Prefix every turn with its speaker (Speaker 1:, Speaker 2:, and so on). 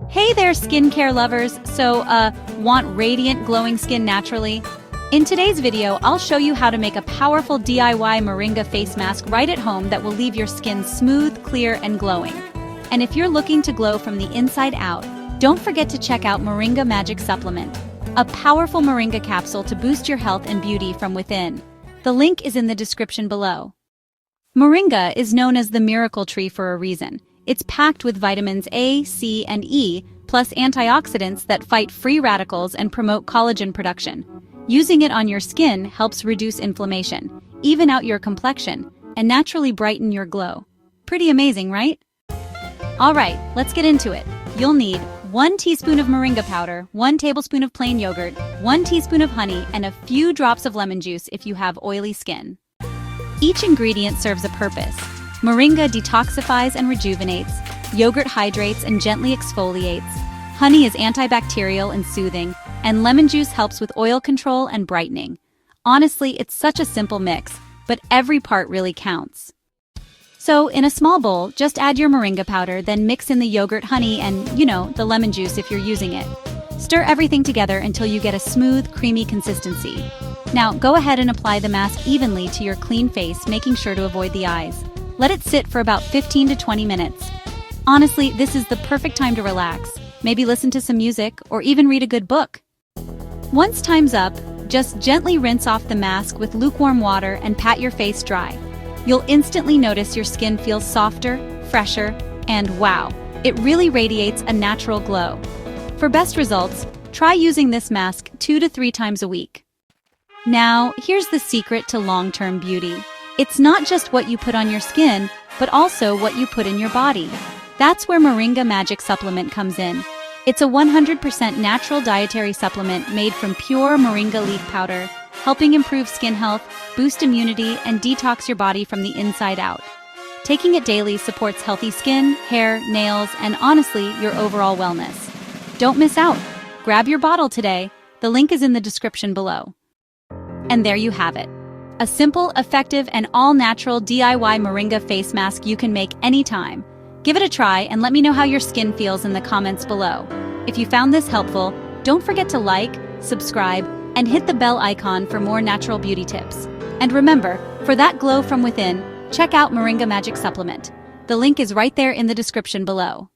Speaker 1: Hey there, skincare lovers! Want radiant, glowing skin naturally? In today's video, I'll show you how to make a powerful DIY Moringa face mask right at home that will leave your skin smooth, clear, and glowing. And if you're looking to glow from the inside out, don't forget to check out Moringa Magic Supplement, a powerful moringa capsule to boost your health and beauty from within. The link is in the description below. Moringa is known as the miracle tree for a reason. It's packed with vitamins A, C, and E, plus antioxidants that fight free radicals and promote collagen production. Using it on your skin helps reduce inflammation, even out your complexion, and naturally brighten your glow. Pretty amazing, right? Alright, let's get into it. You'll need 1 teaspoon of moringa powder, 1 tablespoon of plain yogurt, 1 teaspoon of honey, and a few drops of lemon juice if you have oily skin. Each ingredient serves a purpose. Moringa detoxifies and rejuvenates, yogurt hydrates and gently exfoliates, honey is antibacterial and soothing, and lemon juice helps with oil control and brightening. Honestly, it's such a simple mix, but every part really counts. So, in a small bowl, just add your moringa powder, then mix in the yogurt, honey, and, the lemon juice if you're using it. Stir everything together until you get a smooth, creamy consistency. Now, go ahead and apply the mask evenly to your clean face, making sure to avoid the eyes. Let it sit for about 15 to 20 minutes. Honestly, this is the perfect time to relax. Maybe listen to some music or even read a good book. Once time's up, just gently rinse off the mask with lukewarm water and pat your face dry. You'll instantly notice your skin feels softer, fresher, and wow, it really radiates a natural glow. For best results, try using this mask 2 to 3 times a week. Now, here's the secret to long-term beauty. It's not just what you put on your skin, but also what you put in your body. That's where Moringa Magic Supplement comes in. It's a 100% natural dietary supplement made from pure moringa leaf powder, helping improve skin health, boost immunity, and detox your body from the inside out. Taking it daily supports healthy skin, hair, nails, and honestly, your overall wellness. Don't miss out. Grab your bottle today. The link is in the description below. And there you have it. A simple, effective, and all-natural DIY moringa face mask you can make anytime. Give it a try and let me know how your skin feels in the comments below. If you found this helpful, don't forget to like, subscribe, and hit the bell icon for more natural beauty tips. And remember, for that glow from within, check out Moringa Magic Supplement. The link is right there in the description below.